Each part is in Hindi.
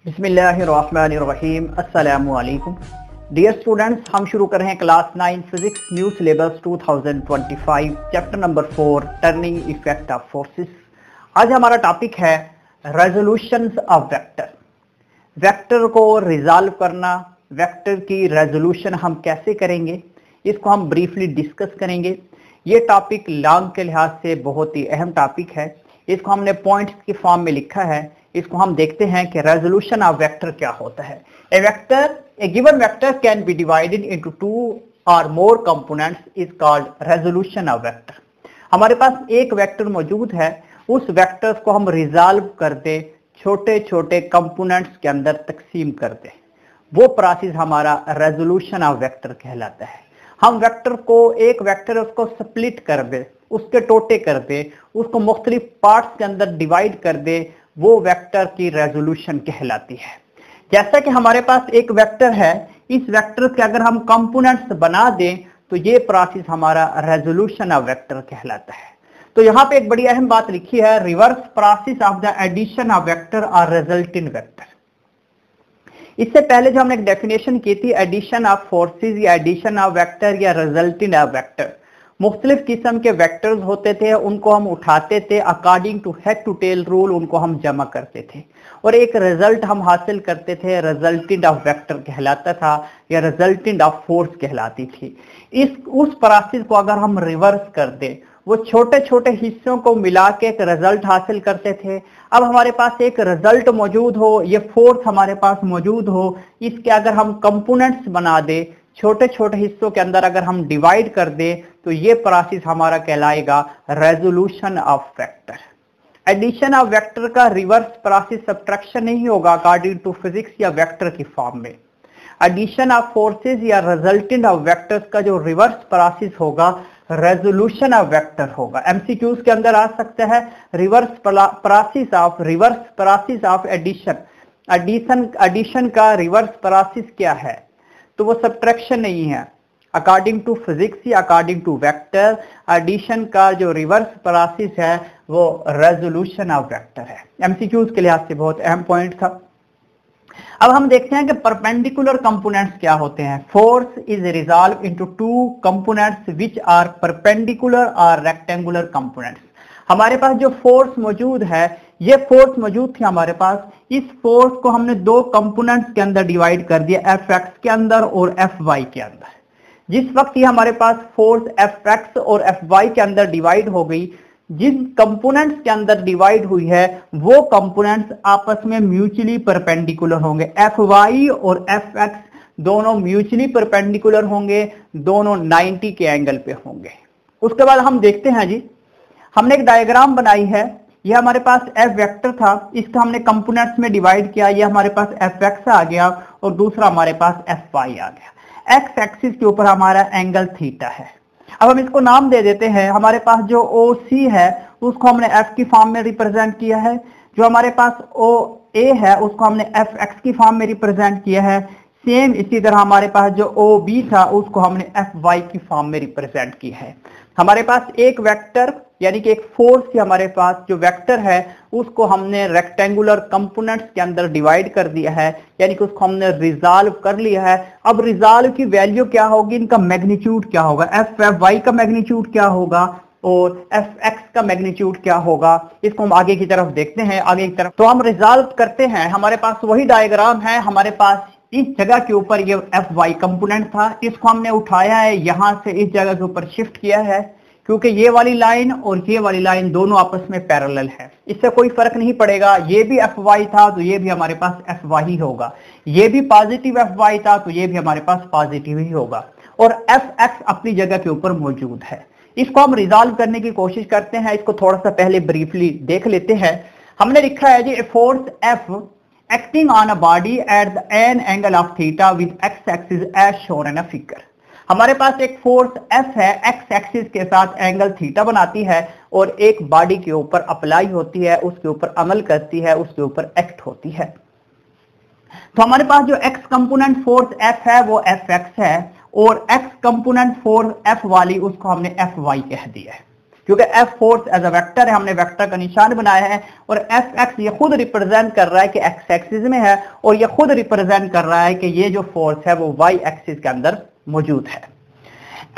बिस्मिल्लाहिर्रहमानिर्रहीम। अस्सलामुअलैकुम डियर स्टूडेंट्स, हम शुरू कर रहे हैं class 9 physics new syllabus 2025 chapter number 4 turning effect of forces. आज हमारा टॉपिक है रेजोल्यूशंस ऑफ वेक्टर। वेक्टर को रिजॉल्व करना, वेक्टर की रेजोल्यूशन हम कैसे करेंगे, इसको हम ब्रीफली डिस्कस करेंगे। ये टॉपिक लॉन्ग के लिहाज से बहुत ही अहम टॉपिक है। इसको हमने पॉइंट्स की फॉर्म में लिखा है। इसको हम देखते हैं कि रेजोल्यूशन ऑफ वेक्टर क्या होता है। A given vector can be divided into 2 और more components is called resolution of vector. हमारे पास एक वेक्टर मौजूद है, उस वेक्टर को हम रिजॉल्व कर दे, छोटे छोटे कंपोनेंट्स के अंदर तकसीम कर दे, वो प्रोसेस हमारा रेजोल्यूशन ऑफ वेक्टर कहलाता है। हम वेक्टर को, एक वेक्टर उसको स्प्लिट कर दे, उसके टोटे कर दे, उसको मुख्तलिफ पार्ट्स के अंदर डिवाइड कर दे, वो वेक्टर की रेजोल्यूशन कहलाती है। जैसा कि हमारे पास एक वेक्टर है, इस वेक्टर के अगर हम कंपोनेंट्स बना दें तो ये प्रोसेस हमारा रेजोल्यूशन ऑफ वेक्टर कहलाता है। तो यहाँ पे एक बड़ी अहम बात लिखी है, reverse process of the addition of vector और रिजल्ट इन वेक्टर। इससे पहले जो हमने एक डेफिनेशन की थी, एडिशन ऑफ फोर्सेस या एडिशन ऑफ वेक्टर या रिजल्ट इन ऑफ वेक्टर, मुख्तलिफ किस्म के वेक्टर्स होते थे, उनको हम उठाते थे, according to head to tail rule उनको हम जमा करते थे और एक रिजल्ट हम हासिल करते थे। रिजल्टेंट ऑफ वेक्टर कहलाता था या रिजल्टेंट ऑफ फोर्स कहलाती थी। उस प्रोसेस को अगर हम रिवर्स कर दें, वो छोटे छोटे हिस्सों को मिला के एक रिजल्ट हासिल करते थे। अब हमारे पास एक रिजल्ट मौजूद हो, ये फोर्स हमारे पास मौजूद हो, इसके अगर हम कंपोनेंट्स बना दे, छोटे छोटे हिस्सों के अंदर अगर हम डिवाइड कर दे, तो ये प्रोसेस हमारा कहलाएगा resolution of vector. Addition of vector का रिवर्स प्रोसेस सब्ट्रैक्शन नहीं होगा अकॉर्डिंग टू फिजिक्स या वेक्टर की फॉर्म में। एडिशन ऑफ फोर्सेस या रिजल्टेंट ऑफ वेक्टर्स का जो रिवर्स प्रोसेस होगा, रेजोल्यूशन ऑफ वेक्टर होगा। एमसीक्यूज के अंदर आ सकता है रिवर्स प्रोसेस ऑफ एडिशन का रिवर्स प्रोसेस क्या है, तो वो सब्ट्रैक्शन नहीं है। अकॉर्डिंग टू फिजिक्स या अकॉर्डिंग टू वेक्टर, एडिशन का जो रिवर्स प्रोसेस है वो रेजोल्यूशन ऑफ वेक्टर है। एमसीक्यूज के लिहाज से बहुत अहम पॉइंट था। अब हम देखते हैं कि परपेंडिकुलर कंपोनेंट्स क्या होते हैं। Force is resolve into 2 components which are perpendicular और रेक्टेंगुलर कंपोनेंट्स। हमारे पास जो फोर्स मौजूद है, ये फोर्स मौजूद थी हमारे पास, इस फोर्स को हमने 2 कंपोनेंट्स के अंदर डिवाइड कर दिया, Fx के अंदर और Fy के अंदर। जिस वक्त ये हमारे पास फोर्स Fx और Fy के अंदर डिवाइड हो गई, जिन कंपोनेंट्स के अंदर डिवाइड हुई है वो कंपोनेंट्स आपस में म्यूचुअली परपेंडिकुलर होंगे। Fy और Fx दोनों म्यूचुअली परपेंडिकुलर होंगे, दोनों 90 के एंगल पे होंगे। उसके बाद हम देखते हैं जी, हमने एक डायग्राम बनाई है। यह हमारे पास F वेक्टर था, इसका हमने कंपोनेंट्स में डिवाइड किया, यह हमारे पास Fx आ गया और दूसरा हमारे पास Fy आ गया। एक्स एक्सिस के ऊपर हमारा एंगल थीटा है। अब हम इसको नाम दे देते हैं। हमारे पास जो OC है उसको हमने F की फॉर्म में रिप्रेजेंट किया है, जो हमारे पास OA है उसको हमने Fx की फॉर्म में रिप्रेजेंट किया है। सेम इसी तरह हमारे पास जो OB था उसको हमने Fy की फॉर्म में रिप्रेजेंट किया है। हमारे पास एक वेक्टर यानी कि एक फोर्स की हमारे पास जो वेक्टर है उसको हमने रेक्टेंगुलर कंपोनेंट्स के अंदर डिवाइड कर दिया है, यानी कि उसको हमने रिजॉल्व कर लिया है। अब रिजॉल्व की वैल्यू क्या होगी, इनका मैग्नीट्यूड क्या होगा, Fy का मैग्नीट्यूड क्या होगा और Fx का मैग्नीट्यूड क्या होगा, इसको हम आगे की तरफ देखते हैं। आगे की तरफ तो हम रिजॉल्व करते हैं। हमारे पास वही डायग्राम है, हमारे पास इस जगह के ऊपर ये Fy कंपोनेंट था, इसको हमने उठाया है, यहां से इस जगह के ऊपर शिफ्ट किया है, क्योंकि ये वाली लाइन और ये वाली लाइन दोनों आपस में पैरेलल है, इससे कोई फर्क नहीं पड़ेगा। ये भी Fy था तो ये भी हमारे पास Fy ही होगा, ये भी पॉजिटिव Fy था तो ये भी हमारे पास पॉजिटिव ही होगा और Fx अपनी जगह के ऊपर मौजूद है। इसको हम रिजॉल्व करने की कोशिश करते हैं। इसको थोड़ा सा पहले ब्रीफली देख लेते हैं। हमने लिखा है जी, force F acting on a body at an angle of theta with x axis as shown in a figure। हमारे पास एक फोर्स F है, x एक्सिस के साथ एंगल थीटा बनाती है और एक बॉडी के ऊपर अप्लाई होती है, उसके ऊपर अमल करती है, उसके ऊपर एक्ट होती है। तो हमारे पास जो x कंपोनेंट फोर्स F है वो Fx है और x कंपोनेंट फोर्स F वाली उसको हमने Fy कह दिया है। क्योंकि F force as a vector है, हमने वेक्टर का निशान बनाया है और एफ एक्स ये खुद रिप्रेजेंट कर रहा है कि एक्स एक्सिस में है और ये खुद रिप्रेजेंट कर रहा है कि ये जो फोर्स है वो वाई एक्सिस के अंदर मौजूद है।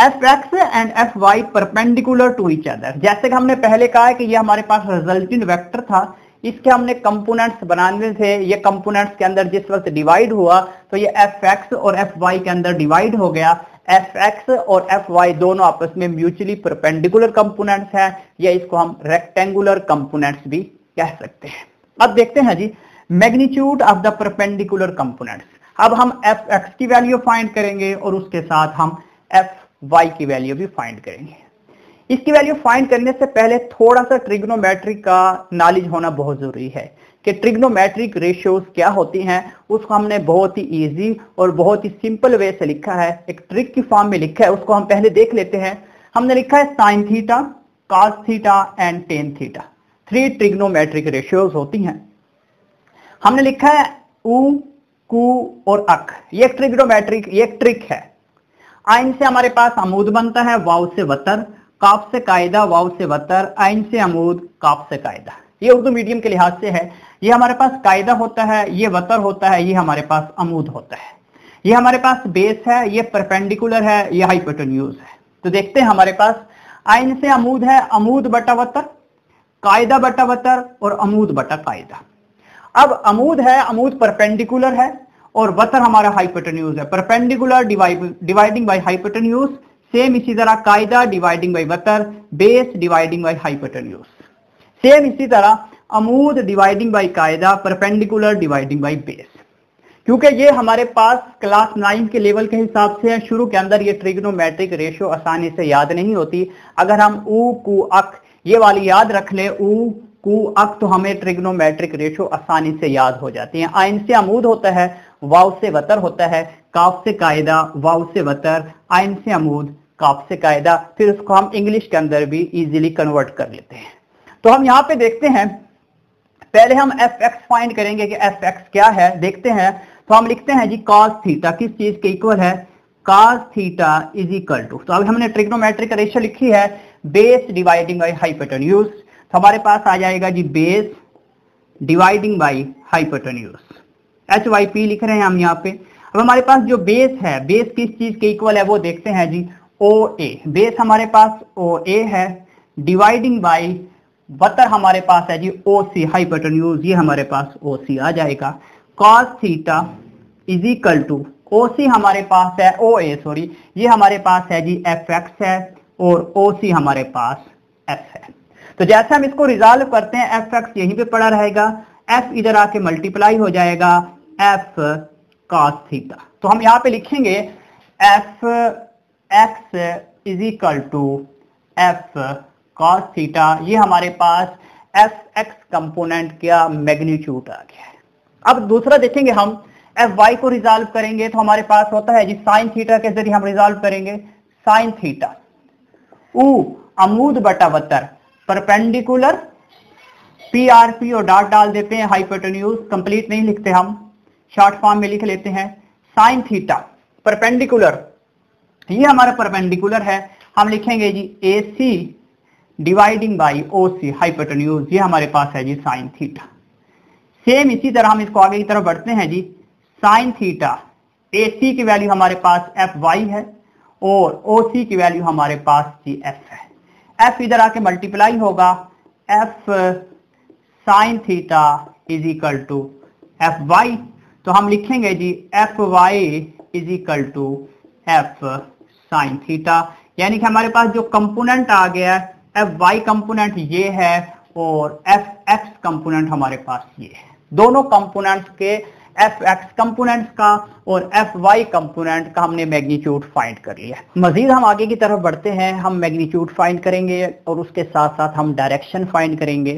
F X and F Y perpendicular to each other, जैसे कि हमने पहले कहा है कि ये हमारे पास रिजल्टेंट वेक्टर था, इसके हमने कंपोनेंट्स बनाने थे, ये कंपोनेंट्स के अंदर जिस वक्त डिवाइड हुआ तो ये एफ एक्स और एफ वाई के अंदर डिवाइड हो गया। एफ एक्स और एफ वाई दोनों आपस में म्यूचुअली परपेंडिकुलर कंपोनेंट्स हैं, या इसको हम रेक्टेंगुलर कंपोनेंट्स भी कह सकते हैं। अब देखते हैं जी magnitude of the perpendicular components. अब हम एफ एक्स की वैल्यू फाइंड करेंगे और उसके साथ हम एफ वाई की वैल्यू भी फाइंड करेंगे। इसकी वैल्यू फाइंड करने से पहले थोड़ा सा ट्रिग्नोमेट्रिक का नॉलेज होना बहुत जरूरी है कि ट्रिग्नोमेट्रिक रेशियोज क्या होती हैं। उसको हमने बहुत ही इजी और बहुत ही सिंपल वे से लिखा है, एक ट्रिक की फॉर्म में लिखा है, उसको हम पहले देख लेते हैं। हमने लिखा है sine theta, cos theta and tan theta, 3 trigonometric ratios होती हैं। हमने लिखा है उ, कु और अक, ये ट्रिग्नोमेट्रिक, ये ट्रिक है। आइन से हमारे पास अमूद बनता है, वाव से वतर, काफ से कायदा, वाव से वतर, आइन से अमूद, काफ से कायदा। ये उर्दू मीडियम के लिहाज से है, ये हमारे पास कायदा होता है, ये वतर होता है, ये हमारे पास अमूद होता है। ये हमारे पास बेस है, ये परपेंडिकुलर है, ये हाइपोटेन्यूज है। तो देखते हैं हमारे पास आइन से अमूद है, अमूद बटा वतर, कायदा बटा वतर और अमूद बटा कायदा। अब अमूद है, अमूद परपेंडिकुलर है और वतर हमारा हाइपोटेन्यूज है। Perpendicular dividing by hypotenuse, same इसी तरह कायदा डिवाइडिंग बाय वतर, base dividing by hypotenuse, same इसी तरह अमूद डिवाइडिंग बाय कायदा, परपेंडिकुलर डिवाइडिंग बाय बेस। क्योंकि ये हमारे पास क्लास 9 के लेवल के हिसाब से है, शुरू के अंदर ये ट्रिग्नोमेट्रिक रेशियो आसानी से याद नहीं होती। अगर हम उ, कु, अक ये वाली याद रख ले, उ, कु, अक, तो हमें ट्रिग्नोमेट्रिक रेशियो आसानी से याद हो जाती है। आइन से अमूद होता है, वाव से वतर होता है, काफ से कायदा, वाव से वतर, आइन से अमूद, काफ से कायदा। फिर उसको हम इंग्लिश के अंदर भी इजीली कन्वर्ट कर लेते हैं। तो हम यहाँ पे देखते हैं, पहले हम एफ एक्स फाइंड करेंगे कि एफ एक्स क्या है, देखते हैं। तो हम लिखते हैं जी कॉस थीटा किस चीज के इक्वल है, cos theta is equal to, तो अभी हमने ट्रिग्नोमेट्रिक रेशियो लिखी है, बेस डिवाइडिंग बाई हाइपोटेन्यूज। तो हमारे पास आ जाएगा जी base dividing by hypotenuse, H Y P लिख रहे हैं हम यहाँ पे। अब हमारे पास जो बेस है, बेस किस चीज के इक्वल है वो देखते हैं जी, ओ ए, बेस हमारे पास ओ ए है, डिवाइडिंग बाई वतर हमारे पास है जी ओ सी, हाइपोटेन्यूज ये हमारे पास ओ सी आ जाएगा। Cos theta is equal to, O C हमारे पास है, ओ ए सॉरी, ये हमारे पास है जी एफ एक्स है और ओ सी हमारे पास एफ है। तो जैसे हम इसको रिजॉल्व करते हैं, एफ एक्स यहीं पे पड़ा रहेगा, एफ इधर आके मल्टीप्लाई हो जाएगा एफ कॉस थीटा। तो हम यहाँ पे लिखेंगे F X is equal to F cos theta, ये हमारे पास एफ एक्स कंपोनेंट का मैग्नीट्यूड आ गया है। अब दूसरा देखेंगे हम, एफ वाई को रिजॉल्व करेंगे तो हमारे पास होता है जी साइन थीटा के जरिए हम रिजॉल्व करेंगे, साइन थीटा उ अमूद बटा वतर, परपेंडिकुलर, पी आर पी और डॉट डाल देते हैं, हाइपोटेन्यूज कंप्लीट नहीं लिखते हम, शॉर्ट फॉर्म में लिख लेते हैं, साइन थीटा परपेंडिकुलर, ये हमारा परपेंडिकुलर है, हम लिखेंगे जी A C dividing by O C, hypotenuse ये हमारे पास है जी साइन थीटा। सेम इसी तरह हम इसको आगे की तरफ बढ़ते हैं जी, साइन थीटा ए सी की वैल्यू हमारे पास एफ वाई है और ओ सी की वैल्यू हमारे पास जी एफ है। एफ इधर आके मल्टीप्लाई होगा, F sine theta is equal to F Y, तो हम लिखेंगे जी F Y is equal to F sine theta, यानी कि हमारे पास जो कंपोनेंट आ गया एफ वाई कंपोनेंट ये है और एफ एक्स कंपोनेंट हमारे पास ये है। दोनों कंपोनेंट्स के, एफ एक्स कंपोनेंट्स का और एफ वाई कंपोनेंट का हमने मैग्नीट्यूड फाइंड कर लिया। मजीद हम आगे की तरफ बढ़ते हैं, हम मैग्नीट्यूड फाइंड करेंगे और उसके साथ साथ हम डायरेक्शन फाइंड करेंगे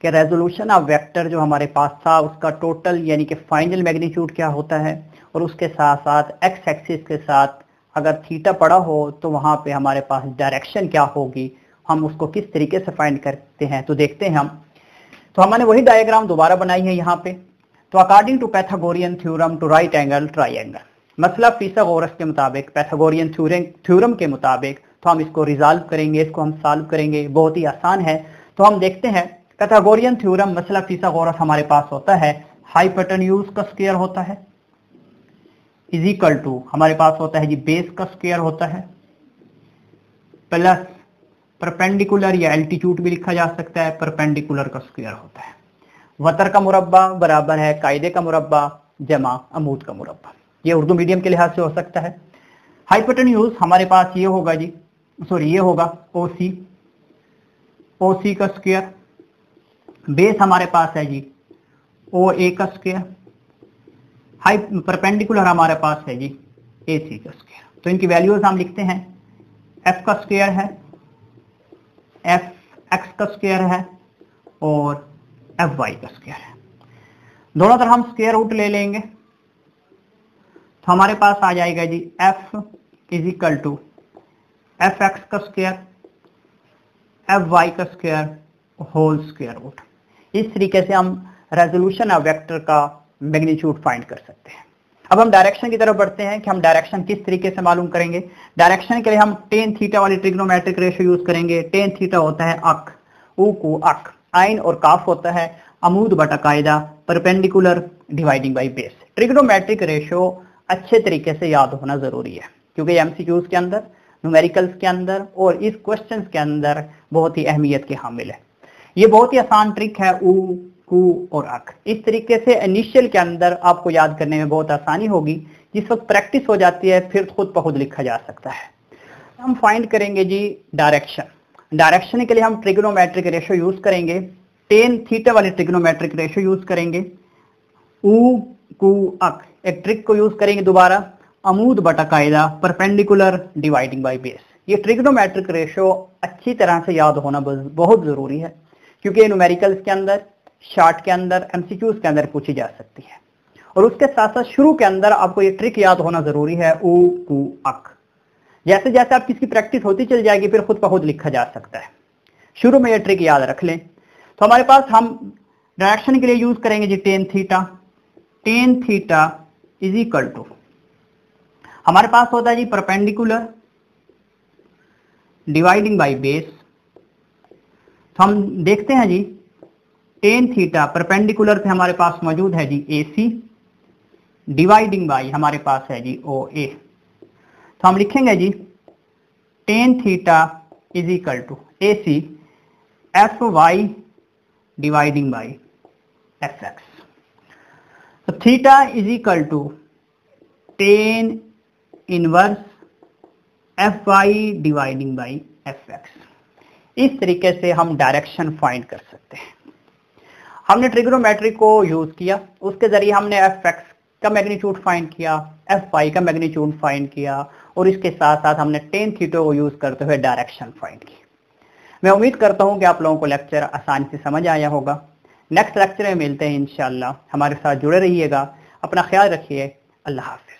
कि रेजोल्यूशन ऑफ वेक्टर जो हमारे पास था उसका टोटल यानी कि फाइनल मैग्नीट्यूड क्या होता है, और उसके साथ साथ एक्स एक्सिस के साथ अगर थीटा पड़ा हो तो वहां पे हमारे पास डायरेक्शन क्या होगी, हम उसको किस तरीके से फाइंड करते हैं। तो देखते हैं हम, तो हमने वही डायग्राम दोबारा बनाई है यहाँ पे। तो according to Pythagorean theorem to right angle triangle, मसला फिसागोरस के मुताबिक, पैथागोरियन थ्योरम के मुताबिक तो हम इसको रिजॉल्व करेंगे, इसको हम सॉल्व करेंगे, बहुत ही आसान है। तो हम देखते हैं पाइथागोरियन थ्योरम मसला फिसागोरस हमारे पास होता है, हाइपोटेन्यूज का स्क्वायर होता है इज इक्वल टू हमारे पास होता है जी बेस का स्क्वायर होता है प्लस परपेंडिकुलर या एल्टीट्यूड भी लिखा जा सकता है, परपेंडिकुलर का स्क्वायर होता है। वतर का मुरब्बा बराबर है कायदे का मुरब्बा जमा अमूद का मुरब्बा। ये उर्दू मीडियम के लिहाज से हो सकता है। हाइपोटेन्यूज हमारे पास ये होगा जी, सॉरी ये होगा ओसी, ओसी का स्क्वायर। बेस हमारे पास है जी ओ ए का स्क्वायर। हाई परपेंडिकुलर हमारे पास है जी ए सी का स्क्वायर। तो इनकी वैल्यूज हम लिखते हैं, एफ का स्क्वायर है, एफ एक्स का स्क्वायर है और एफ वाई का स्क्वायर है। दोनों तरफ हम स्क्वायर रूट ले लेंगे तो हमारे पास आ जाएगा जी F is equal to F X का स्क्वायर एफ वाई का स्क्वायर होल स्क्वायर रूट। इस तरीके से हम रेजोल्यूशन ऑफ वेक्टर का मैग्नीट्यूड फाइंड कर सकते हैं। अब हम डायरेक्शन की तरफ बढ़ते हैं कि हम डायरेक्शन किस तरीके से मालूम करेंगे। डायरेक्शन के लिए हम टेन थीटा वाली ट्रिग्नोमेट्रिक रेशियो यूज करेंगे। टेन थीटा होता है अक, ऊ को अक, आइन और काफ होता है अमूद बटा कायदा, perpendicular dividing by base. Trigonometric ratio अच्छे तरीके से याद होना जरूरी है क्योंकि एमसीक्यूज के अंदर, न्यूमेरिकल्स के अंदर और इस क्वेश्चंस के अंदर बहुत ही अहमियत के हामिल है। ये बहुत ही आसान ट्रिक है, ऊ कू और अक। इस तरीके से इनिशियल के अंदर आपको याद करने में बहुत आसानी होगी। जिस वक्त प्रैक्टिस हो जाती है फिर खुद ब खुद लिखा जा सकता है। हम फाइंड करेंगे जी डायरेक्शन। डायरेक्शन के लिए हम ट्रिग्नोमेट्रिक रेशियो यूज करेंगे, टेन थीटा वाली ट्रिग्नोमेट्रिक रेशियो यूज करेंगे। ऊ कू अक एक ट्रिक को यूज करेंगे दोबारा, अमूद बटा कायदा, परपेंडिकुलर डिवाइडिंग बाई बेस। ये ट्रिग्नोमेट्रिक रेशियो अच्छी तरह से याद होना बहुत जरूरी है क्योंकि न्यूमेरिकल्स के अंदर, शार्ट के अंदर, एमसीक्यूज के अंदर पूछी जा सकती है। और उसके साथ साथ शुरू के अंदर आपको ये ट्रिक याद होना जरूरी है, ऊ कू अक। जैसे जैसे आपकी इसकी प्रैक्टिस होती चल जाएगी फिर खुद ब खुद लिखा जा सकता है। शुरू में ये ट्रिक याद रख लें। तो हमारे पास हम डायरेक्शन के लिए यूज करेंगे जी tan theta. Tan theta is equal to हमारे पास होता है जी परपेंडिकुलर डिवाइडिंग बाई बेस। तो हम देखते हैं जी टेन थीटा परपेंडिकुलर पे हमारे पास मौजूद है जी ए सी, डिवाइडिंग बाई हमारे पास है जी ओ ए। तो हम लिखेंगे जी tan theta is equal to A C F Y dividing by F X. तो theta is equal to tan inverse F Y dividing by F X. इस तरीके से हम डायरेक्शन फाइंड कर सकते हैं। हमने ट्रिग्नोमेट्री को यूज किया, उसके जरिए हमने एफ एक्स का मैग्नीट्यूड फाइंड किया, एफ वाई का मैग्नीट्यूड फाइंड किया और इसके साथ साथ हमने टेन थीटा को यूज करते हुए डायरेक्शन फाइंड की। मैं उम्मीद करता हूं कि आप लोगों को लेक्चर आसानी से समझ आया होगा। नेक्स्ट लेक्चर में मिलते हैं इंशाल्लाह। हमारे साथ जुड़े रहिएगा, अपना ख्याल रखिए। अल्लाह हाफिज।